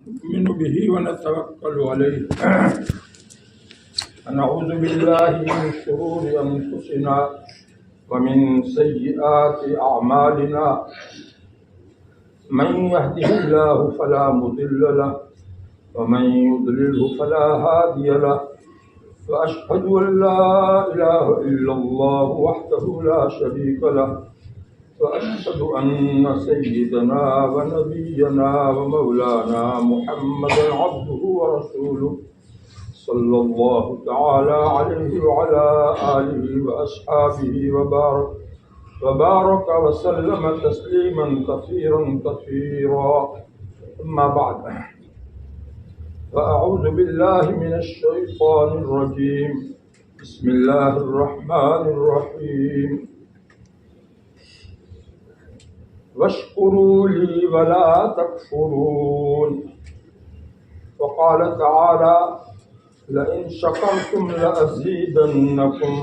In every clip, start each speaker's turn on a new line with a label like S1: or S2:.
S1: نؤمن به ونتوكل عليه ونعوذ بالله من شرور أنفسنا ومن سيئات أعمالنا من يهده الله فلا مضل له ومن يضلله فلا هادي له وأشهد أن لا إله إلا الله وحده لا شريك له وأشهد أن سيدنا ونبينا ومولانا محمدا عبده ورسوله صلى الله تعالى عليه وعلى آله وأصحابه وبارك وسلم تسليما كثيرا كثيرا. أما بعد، فأعوذ بالله من الشيطان الرجيم. بسم الله الرحمن الرحيم. واشكروا لي ولا تكفرون. وقال تعالى: لئن شكرتم لأزيدنكم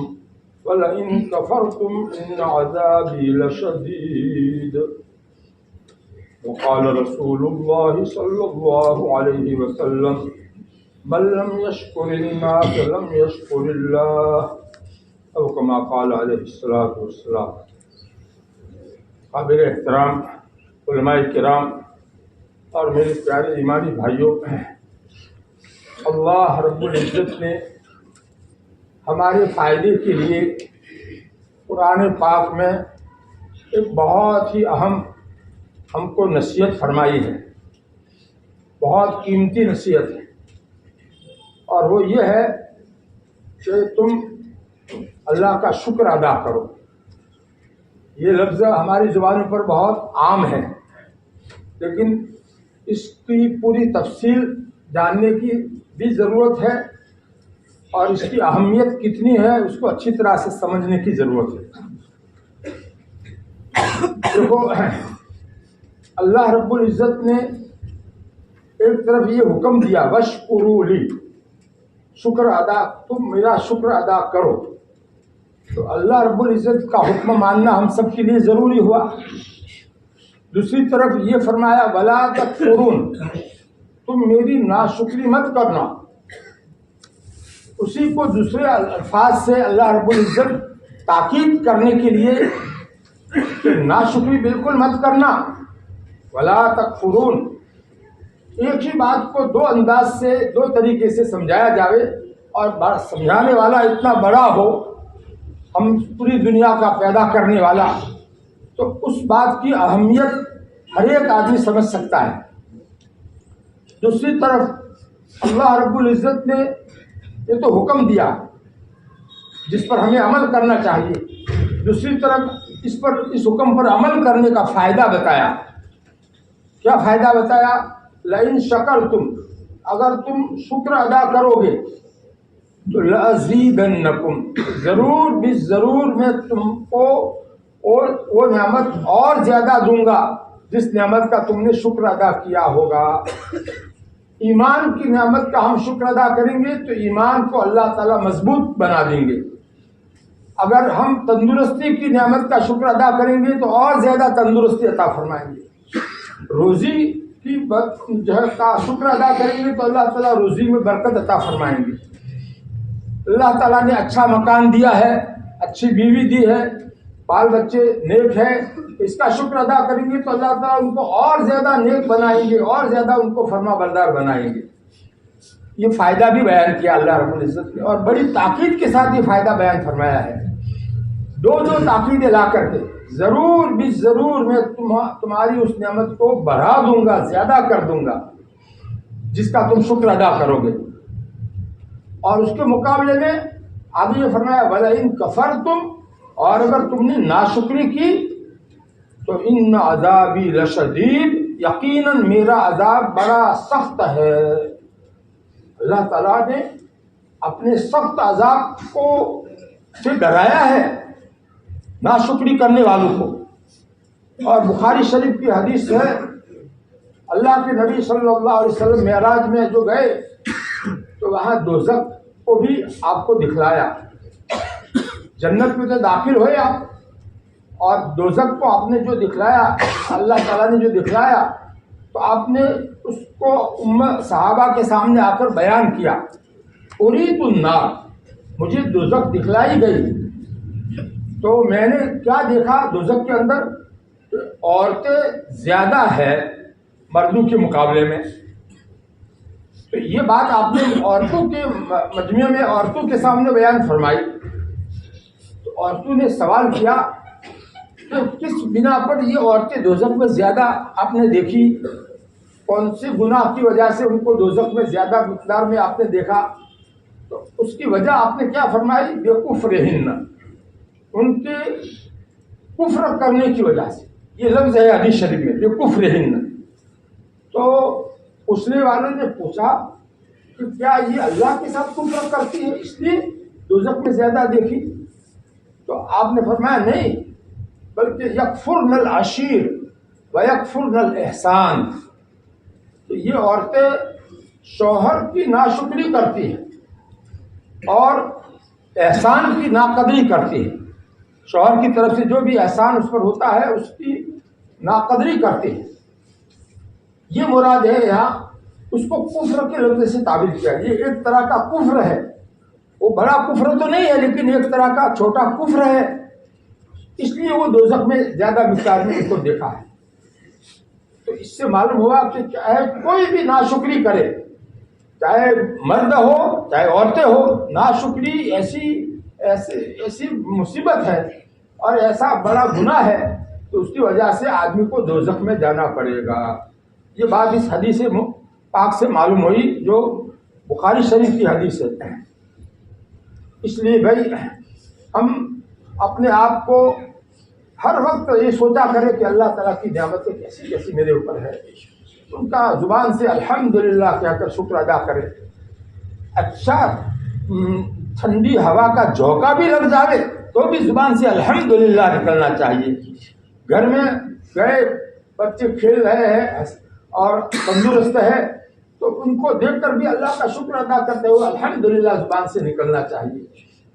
S1: ولئن كفرتم إن عذابي لشديد. وقال رسول الله صلى الله عليه وسلم: من لم يشكر الناس لم يشكر الله، أو كما قال عليه الصلاة والسلام. قابل احترام علماء کرام اور میرے پیارے ایمانی بھائیوں، اللہ رب العزت نے ہمارے فائدے کے لیے قرآن پاک میں ایک بہت ہی اہم ہم کو نصیحت فرمائی ہے، بہت قیمتی نصیحت ہے، اور وہ یہ ہے کہ تم اللہ کا شکر ادا کرو. یہ لفظ ہماری زبانوں پر بہت عام ہے، لیکن اس کی پوری تفصیل جاننے کی بھی ضرورت ہے، اور اس کی اہمیت کتنی ہے اس کو اچھی طرح سے سمجھنے کی ضرورت ہے. دیکھو، اللہ رب العزت نے ایک طرف یہ حکم دیا وَاشْكُرُوا لِي، تم میرا شکر ادا کرو، تو اللہ رب العزت کا حکم ماننا ہم سب کے لیے ضروری ہوا. دوسری طرف یہ فرمایا وَلَا تَكْفُرُونَ، تم میری ناشکری مت کرنا. اسی کو دوسرے الفاظ سے اللہ رب العزت تاکید کرنے کے لیے کہ ناشکری بالکل مت کرنا. وَلَا تَكْفُرُونَ، ایک ہی بات کو دو انداز سے، دو طریقے سے سمجھایا جاوے، اور سمجھانے والا اتنا بڑا ہو، ہم پوری دنیا کا پیدا کرنے والا، تو اس بات کی اہمیت ہر ایک آدمی سمجھ سکتا ہے. دوسری طرف اللہ رب العزت نے یہ تو حکم دیا جس پر ہمیں عمل کرنا چاہیے، دوسری طرف اس حکم پر عمل کرنے کا فائدہ بتایا. کیا فائدہ بتایا؟ لئن شکرتم، اگر تم شکر ادا کرو گے تو لازیدنکم، ضرور بالضرور میں تم کو وہ نعمت اور زیادہ دوں گا جس نعمت کا تم نے شکر ادا کیا ہوگا. ایمان کی نعمت کا ہم شکر ادا کریں گے تو ایمان کو اللہ تعالیٰ مضبوط بنا دیں گے. اگر ہم تندرستی کی نعمت کا شکر ادا کریں گے تو اور زیادہ تندرستی عطا فرمائیں گے. روزی کی کا شکر ادا کریں گے تو اللہ تعالیٰ روزی میں برکت عطا فرمائیں گے. اللہ تعالیٰ نے اچھا مکان دیا ہے، اچھی بیوی دی ہے، بال بچے نیک ہے، اس کا شکر ادا کریں گے تو اللہ تعالیٰ ان کو اور زیادہ نیک بنائیں گے، اور زیادہ ان کو فرما بردار بنائیں گے. یہ فائدہ بھی بیان کیا اللہ رب العزت نے، اور بڑی تاکید کے ساتھ یہ فائدہ بیان فرمایا ہے. دو تاکیدیں لا کر کے ضرور بھی ضرور میں تمہاری اس نعمت کو بڑھا دوں گا، زیادہ کر دوں گا جس کا تم شکر ادا کرو گے. اور اس کے مقابلے میں آگے یہ فرمایا وَلَئِن كَفَرْتُمْ، اور اگر تم نے ناشکری کی تو ان عذابی لشدید، یقیناً میرا عذاب بڑا سخت ہے. اللہ تعالیٰ نے اپنے سخت عذاب کو سے ڈرایا ہے ناشکری کرنے والوں کو. اور بخاری شریف کی حدیث ہے، اللہ کے نبی صلی اللہ علیہ وسلم معراج میں جو گئے تو وہاں دوزخ کو بھی آپ کو دکھلایا. جنت میں تو داخل ہوئے آپ، اور دوزخ کو آپ نے جو دکھلایا، اللہ تعالیٰ نے جو دکھلایا، تو آپ نے اس کو صحابہ کے سامنے آ کر بیان کیا، اریت النار، مجھے دوزخ دکھلائی گئی تو میں نے کیا دیکھا دوزخ کے اندر، عورتیں زیادہ ہے مردوں کے مقابلے میں۔ تو یہ بات آپ نے عورتوں کے مجمع میں عورتوں کے سامنے بیان فرمائی، تو عورتوں نے سوال کیا کہ کس بنا پر یہ عورتیں دوزخ میں زیادہ آپ نے دیکھی، کون سے گناہ کی وجہ سے ان کو دوزخ میں زیادہ مقدار میں آپ نے دیکھا؟ تو اس کی وجہ آپ نے کیا فرمائی؟ بے کفرہن، ان کے کفر کرنے کی وجہ سے، یہ لفظ ہے حدیث شریف میں، بے کفرہن۔ تو پوچھنے والوں نے پوچھا کہ کیا یہ اللہ کے ساتھ کفر کرتی ہے اس لیے دوزخ میں زیادہ دیکھی؟ تو آپ نے فرمایا نہیں، بلکہ یکفرن العشیر و یکفرن الاحسان، تو یہ عورتیں شوہر کی ناشکری کرتی ہیں اور احسان کی ناقدری کرتی ہیں، شوہر کی طرف سے جو بھی احسان اس پر ہوتا ہے اس کی ناقدری کرتی ہیں۔ یہ مراد ہے یہاں، اس کو کفر کے لفظ سے تعبیر کیا، یہ ایک طرح کا کفر ہے، وہ بڑا کفر تو نہیں ہے لیکن ایک طرح کا چھوٹا کفر ہے، اس لیے وہ دوزخ میں زیادہ مقدار میں ان کو دیکھا ہے۔ تو اس سے معلوم ہوا کہ چاہے کوئی بھی ناشکری کرے، چاہے مرد ہو چاہے عورتیں ہو، ناشکری ایسی مصیبت ہے اور ایسا بڑا گناہ ہے تو اس کی وجہ سے آدمی کو دوزخ میں جانا پڑے گا۔ یہ بات اس حدیث پاک سے معلوم ہوئی جو بخاری شریف کی حدیث ہے۔ اس لیے بھائی ہم اپنے آپ کو ہر وقت یہ سوچا کرے کہ اللہ تعالیٰ کی نعمتیں کیسی کیسی میرے اوپر ہے، ان کا زبان سے الحمدللہ کہہ کر شکر ادا کرے۔ اچھا ٹھنڈی ہوا کا جھونکا بھی لگ جاوے تو بھی زبان سے الحمدللہ نکلنا چاہیے۔ گھر میں گئے بچے کھیل رہے ہیں اور تندرست ہے تو ان کو دیکھ کر بھی اللہ کا شکر ادا کرتے ہوئے الحمدللہ زبان سے نکلنا چاہیے۔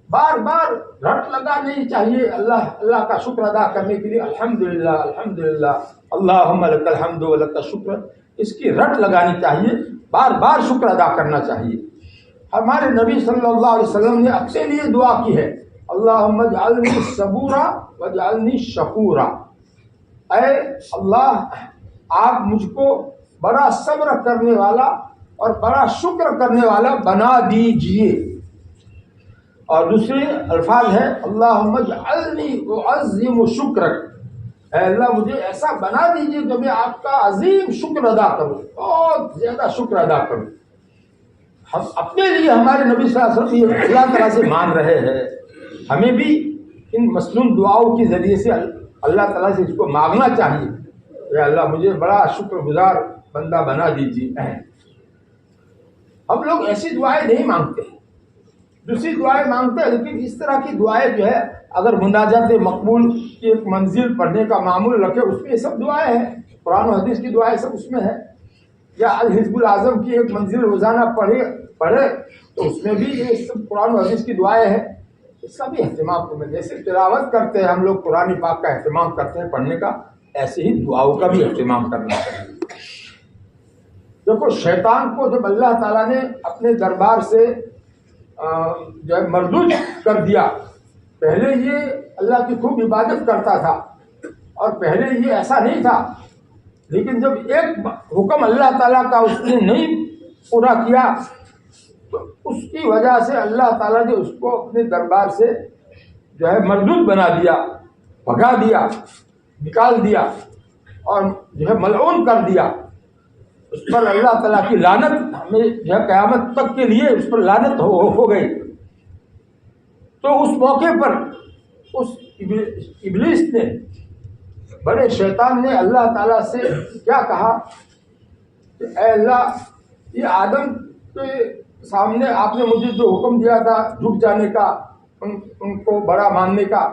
S1: بار بار رٹ لگا نہیں چاہیے اللہ کا شکر ادا کرنے کے لیے، الحمدللہ الحمدللہ اللہم لک الحمد و لک الشکر، اس کی رٹ لگانی چاہیے، بار بار شکر ادا کرنا چاہیے۔ ہمارے نبی صلی اللہ علیہ وسلم نے اپنے لیے دعا کی ہے، اللہم اجعلنی صبورا واجعلنی شکورا، اے اللہ آپ مجھ کو بڑا صبر کرنے والا اور بڑا شکر کرنے والا بنا دیجئے۔ اور دوسرے الفاظ ہے اللہم اجعلنی اعظم شکرک، اے اللہ مجھے ایسا بنا دیجئے کہ میں آپ کا عظیم شکر ادا کروں، بہت زیادہ شکر ادا کروں۔ ہم اپنے لیے ہمارے نبی صلی اللہ علیہ وسلم اللہ تعالیٰ سے مان رہے ہیں، ہمیں بھی ان مسنون دعاؤں کے ذریعے سے اللہ تعالیٰ سے اس کو مانگنا چاہیے، اے اللہ مجھے بڑا شکر گزار بندہ بنا دیجیے۔ ہم لوگ ایسی دعائیں نہیں مانگتے، دوسری دعائیں مانگتے ہیں، لیکن اس طرح کی دعائیں جو ہے اگر مناجات مقبول کی ایک منزل پڑھنے کا معمول رکھے، اس میں یہ سب دعائیں ہیں، قرآن و حدیث کی دعائیں سب اس میں ہے، یا الحزب العظم کی ایک منزل روزانہ پڑھے تو اس میں بھی یہ سب قرآن و حدیث کی دعائیں ہیں، اس کا بھی اہتمام کریں۔ جیسے تلاوت کرتے ہیں ہم لوگ قرآن پاک کا اہتمام کرتے ہیں پڑھنے کا، ایسے ہی دعاؤں کا بھی اہتمام کرنا چاہیے۔ دیکھو شیطان کو جب اللہ تعالیٰ نے اپنے دربار سے جو ہے مردود کر دیا، پہلے یہ اللہ کی خوب عبادت کرتا تھا اور پہلے یہ ایسا نہیں تھا، لیکن جب ایک حکم اللہ تعالیٰ کا اس نے نہیں پورا کیا تو اس کی وجہ سے اللہ تعالیٰ نے اس کو اپنے دربار سے جو ہے مردود بنا دیا، بھگا دیا، نکال دیا اور جو ہے ملعون کر دیا۔ اس پر اللہ تعالیٰ کی لعنت ہمیں جو ہے قیامت تک کے لیے اس پر لعنت ہو گئی۔ تو اس موقع پر اس ابلیس نے، بڑے شیطان نے اللہ تعالیٰ سے کیا کہا کہ اے اللہ یہ آدم کے سامنے آپ نے مجھے جو حکم دیا تھا جھک جانے کا، ان کو بڑا ماننے کا،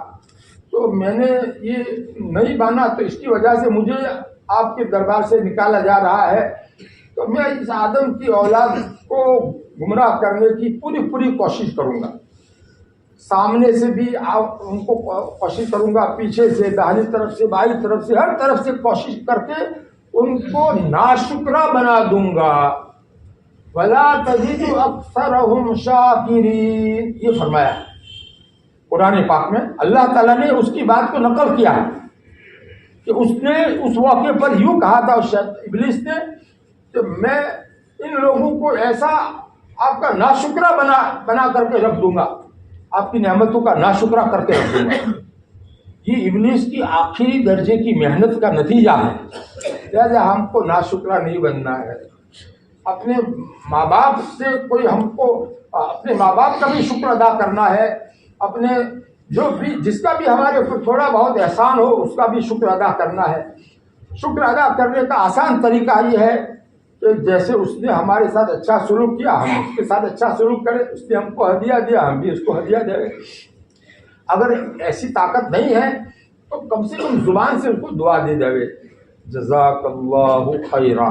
S1: تو میں نے یہ نہیں مانا، تو اس کی وجہ سے مجھے آپ کے دربار سے نکالا جا رہا ہے، تو میں اس آدم کی اولاد کو گمراہ کرنے کی پوری کوشش کروں گا، سامنے سے بھی ان کو کوشش کروں گا، پیچھے سے، داہنی طرف سے، بائیں طرف سے، ہر طرف سے کوشش کر کے ان کو ناشکرا بنا دوں گا. وَلَا تَجِدُ أَكْثَرَهُمْ شَاكِرِينَ، یہ فرمایا قرآن پاک میں. اللہ تعالیٰ نے اس کی بات کو نقل کیا کہ اس نے اس واقعے پر یوں کہا تھا ابلیس نے کہ میں ان لوگوں کو ایسا آپ کا ناشکرا بنا کر کے رکھ دوں گا، آپ کی نعمتوں کا ناشکرا کر کے رکھ دوں گا. یہ ابلیس کی آخری درجے کی محنت کا نتیجہ ہے. لہٰذا ہم کو ناشکرا نہیں بننا ہے. اپنے ماں باپ سے کوئی ہم کو اپنے ماں باپ کا بھی شکر ادا کرنا ہے، اپنے جو بھی جس کا بھی ہمارے اوپر تھوڑا بہت احسان ہو اس کا بھی شکر ادا کرنا ہے. شکر ادا کرنے کا آسان طریقہ یہ ہے کہ جیسے اس نے ہمارے ساتھ اچھا سلوک کیا ہم اس کے ساتھ اچھا سلوک کریں. اس نے ہم کو ہدیہ دیا ہم بھی اس کو ہدیہ دیں. اگر ایسی طاقت نہیں ہے تو کم سے کم زبان سے اس کو دعا دے دے، جزاک اللہ خیرا،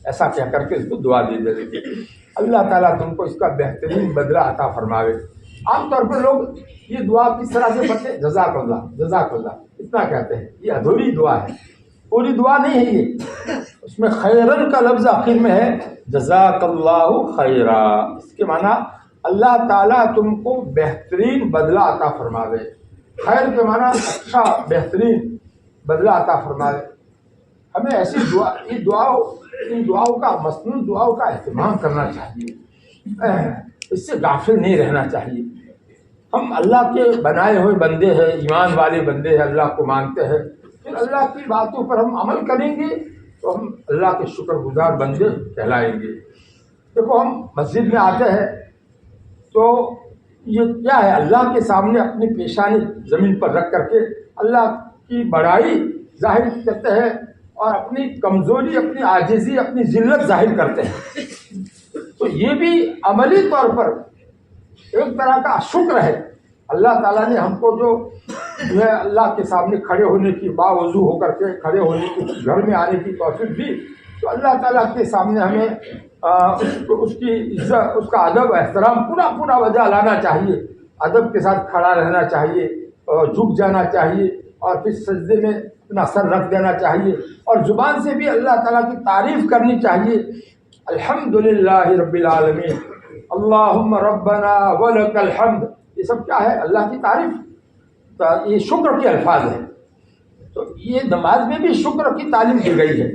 S1: ایسا کہہ کر کے اس کو دعا دے دے. اللہ تعالیٰ تم کو اس کا بہترین بدلہ عطا فرماوے. عام طور پر لوگ یہ دعا کس طرح سے پڑھتے ہیں؟ جزاک اللہ جزاک اللہ، اتنا کہتے ہیں. یہ ادھوری دعا ہے، پوری دعا نہیں ہے. یہ اس میں خیرن کا لفظ آخر میں ہے، جزاک اللہ خیرا. اس کے معنی اللہ تعالیٰ تم کو بہترین بدلہ عطا فرماوے. خیر کے معنی اچھا بہترین بدلہ عطا فرماوے. ہمیں ایسی ان دعاؤں کا مسنون دعاؤں کا اہتمام کرنا چاہیے، اس سے غافل نہیں رہنا چاہیے. ہم اللہ کے بنائے ہوئے بندے ہیں، ایمان والے بندے ہیں، اللہ کو مانتے ہیں. پھر اللہ کی باتوں پر ہم عمل کریں گے تو ہم اللہ کے شکر گزار بندے کہلائیں گے. دیکھو ہم مسجد میں آتے ہیں تو یہ کیا ہے؟ اللہ کے سامنے اپنی پیشانی زمین پر رکھ کر کے اللہ کی بڑائی ظاہر کرتے ہیں اور اپنی کمزوری، اپنی عاجزی، اپنی ذلت ظاہر کرتے ہیں. تو یہ بھی عملی طور پر ایک طرح کا شکر ہے. اللہ تعالیٰ نے ہم کو جو ہے اللہ کے سامنے کھڑے ہونے کی، باوضو ہو کر کے کھڑے ہونے کی، گھر میں آنے کی توفیق دی. تو اللہ تعالیٰ کے سامنے ہمیں اس کی عزت، اس کا ادب احترام پورا وجہ لانا چاہیے. ادب کے ساتھ کھڑا رہنا چاہیے اور جھک جانا چاہیے اور پھر سجدے میں اپنا سر رکھ دینا چاہیے. اور زبان سے بھی اللہ تعالیٰ کی تعریف کرنی چاہیے. الحمدللہ رب العالمین، اللہم ربنا ولک الحمد، یہ سب کیا ہے؟ اللہ کی تعریف. یہ شکر کے الفاظ ہیں. تو یہ نماز میں بھی شکر کی تعلیم دی گئی ہے.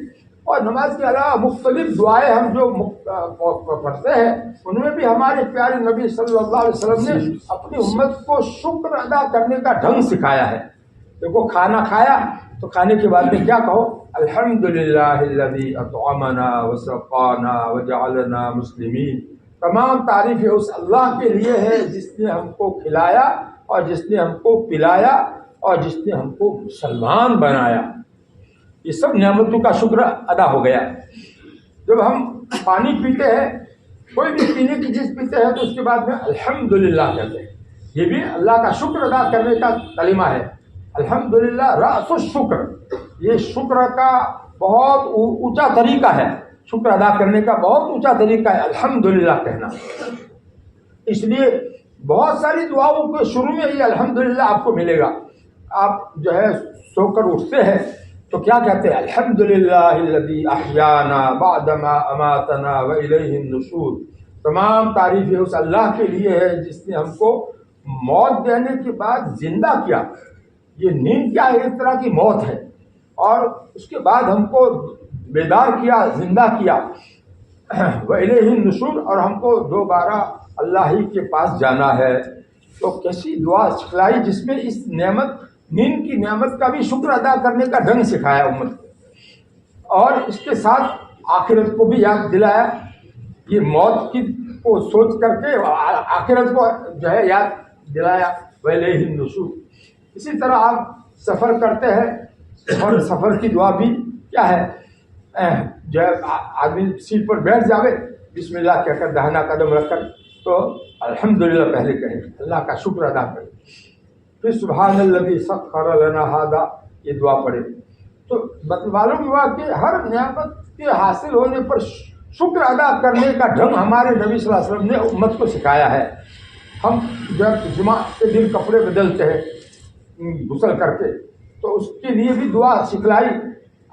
S1: اور نماز کے علاوہ مختلف دعائیں ہم جو پڑھتے ہیں ان میں بھی ہمارے پیارے نبی صلی اللہ علیہ وسلم نے اپنی امت کو شکر ادا کرنے کا ڈھنگ سکھایا ہے. دیکھو کھانا کھایا تو کھانے کے بعد میں کیا کہو؟ الحمدللہ الذی اطعمنا وسقانا وجعلنا مسلمین. تمام تعریفیں اس اللہ کے لیے ہے جس نے ہم کو کھلایا اور جس نے ہم کو پلایا اور جس نے ہم کو مسلمان بنایا. یہ سب نعمتوں کا شکر ادا ہو گیا. جب ہم پانی پیتے ہیں، کوئی بھی پینے کی چیز پیتے ہیں تو اس کے بعد میں الحمدللہ کہتے ہیں. یہ بھی اللہ کا شکر ادا کرنے کا کلمہ ہے. الحمدللہ رأس الشکر، یہ شکر کا بہت اونچا طریقہ ہے. شکر ادا کرنے کا بہت اونچا طریقہ ہے الحمدللہ کہنا. اس لیے بہت ساری دعاؤں کے شروع میں یہ الحمدللہ آپ کو ملے گا. آپ جو ہے سو کر اٹھتے ہیں تو کیا کہتے ہیں؟ الحمدللہ الذی احیانا بعدما اماتنا والیہ النشور. تمام تعریفیں اس اللہ کے لیے ہے جس نے ہم کو موت دینے کے بعد زندہ کیا. یہ نیند کیا ہے؟ ایک طرح کی موت ہے. اور اس کے بعد ہم کو بیدار کیا، زندہ کیا. والیہ النشور، اور ہم کو دوبارہ اللہ ہی کے پاس جانا ہے. تو کیسی دعا سکھلائی جس میں اس نعمت، نیند کی نعمت کا بھی شکر ادا کرنے کا ڈھنگ سکھایا امت کو. اور اس کے ساتھ آخرت کو بھی یاد دلایا. یہ موت کی کو سوچ کر کے آخرت کو جو ہے یاد دلایا. والیہ النشور. اسی طرح آپ سفر کرتے ہیں اور سفر کی دعا بھی کیا ہے؟ جو ہے آدمی سیٹ پر بیٹھ جاوے، بسم اللہ کہہ کر داہنا قدم رکھ کر تو الحمدللہ پہلے کہیں، اللہ کا شکر ادا کریں. پھر سبحان الذی سخر لنا ھذا، یہ دعا پڑھے. تو معلوم ہوا کہ ہر نعمت کے حاصل ہونے پر شکر ادا کرنے کا ڈھنگ ہمارے نبی صلی اللہ علیہ وسلم نے امت کو سکھایا ہے. ہم جب جمعہ کے دن کپڑے بدلتے ہیں غسل کر کے تو اس کے لیے بھی دعا سکھلائی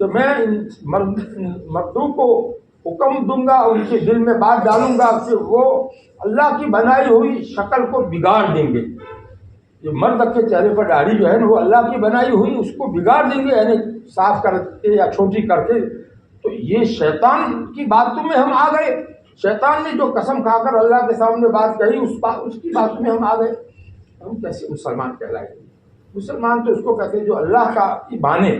S1: کہ میں ان مردوں کو حکم دوں گا، ان کے دل میں بات ڈالوں گا کہ وہ اللہ کی بنائی ہوئی شکل کو بگاڑ دیں گے. جو مرد کے چہرے پر داڑھی جو ہے نا، وہ اللہ کی بنائی ہوئی اس کو بگاڑ دیں گے، یعنی صاف کر کے یا چھوٹی کر کے. تو یہ شیطان کی باتوں میں ہم آ گئے. شیطان نے جو قسم کھا کر اللہ کے سامنے بات کہی، اس کی باتوں میں ہم آ گئے. ہم کیسے مسلمان کہلائیں گے؟ مسلمان تو اس کو کہتے ہیں جو اللہ کا مانے،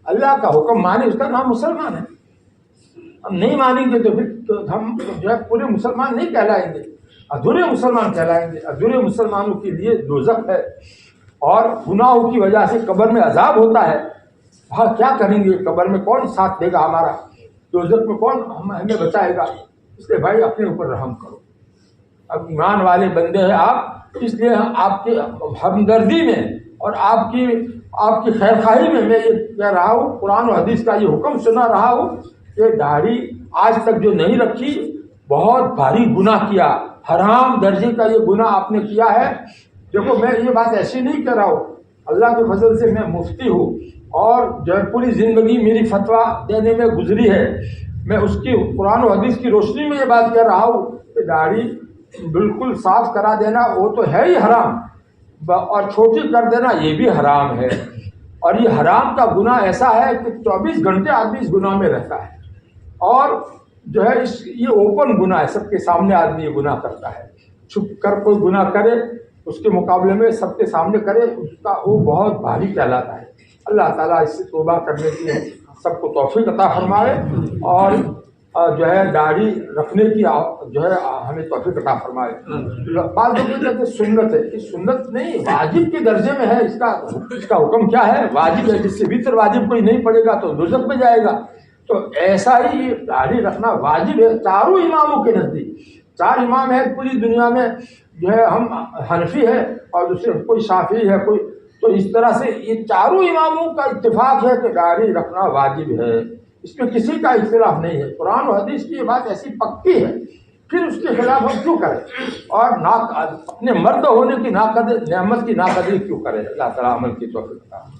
S1: اللہ کا حکم مانے، اس کا نام مسلمان ہے. ہم نہیں مانیں گے تو پھر ہم جو ہے پورے مسلمان نہیں کہلائیں گے، ادھورے مسلمان کہلائیں گے. ادھورے مسلمانوں کے لیے دوزخ ہے، اور گناہوں کی وجہ سے قبر میں عذاب ہوتا ہے. ہاں کیا کریں گے؟ قبر میں کون ساتھ دے گا ہمارا؟ دوزخ میں کون ہمیں بچائے گا؟ اس لیے بھائی اپنے اوپر رحم کرو. اب ایمان والے بندے ہیں آپ، اس لیے آپ کی ہمدردی میں اور آپ کی خیر خواہی میں یہ کہہ رہا ہوں، قرآن و حدیث کا یہ حکم سنا رہا ہوں کہ داڑھی آج تک جو نہیں رکھی بہت بھاری گناہ کیا، حرام درجے کا یہ گناہ آپ نے کیا ہے. دیکھو میں یہ بات ایسی نہیں کہہ رہا ہوں، اللہ کے فضل سے میں مفتی ہوں اور جو ہے پوری زندگی میری فتویٰ دینے میں گزری ہے. میں اس کی قرآن و حدیث کی روشنی میں یہ بات کہہ رہا ہوں کہ داڑھی بالکل صاف کرا دینا وہ تو ہے ہی حرام، اور چھوٹی کر دینا یہ بھی حرام ہے. اور یہ حرام کا گناہ ایسا ہے کہ 24 گھنٹے آدمی اس گناہ میں رہتا ہے، اور جو ہے یہ اوپن گناہ ہے، سب کے سامنے آدمی یہ گناہ کرتا ہے. چھپ کر کوئی گناہ کرے اس کے مقابلے میں سب کے سامنے کرے، اس کا وہ بہت بھاری کہلاتا ہے. اللہ تعالیٰ اس سے توبہ کرنے کی سب کو توفیق عطا فرمائے، اور جو ہے داڑھی رکھنے کی جو ہے ہمیں توفیق عطا فرمائے. بعض لوگ کہتے ہیں سنت ہے، یہ سنت نہیں، واجب کے درجے میں ہے. اس کا حکم کیا ہے؟ واجب ہے. جس سے بھیتر واجب کوئی نہیں پڑے گا تو دوزخ میں جائے گا. تو ایسا ہی یہ داڑھی رکھنا واجب ہے چاروں اماموں کے نزدیک. 4 امام ہیں پوری دنیا میں، جو ہے ہم حنفی ہے اور دوسرے کوئی شافعی ہے کوئی، تو اس طرح سے یہ چاروں اماموں کا اتفاق ہے کہ داڑھی رکھنا واجب ہے. اس میں کسی کا اختلاف نہیں ہے. قرآن و حدیث کی یہ بات ایسی پکی ہے، پھر اس کے خلاف ہم کیوں کریں؟ اور اپنے مرد ہونے کی نعمت کی ناقدری کیوں کریں؟ اللہ تعالیٰ عمل کی توفیق عطا فرمائے.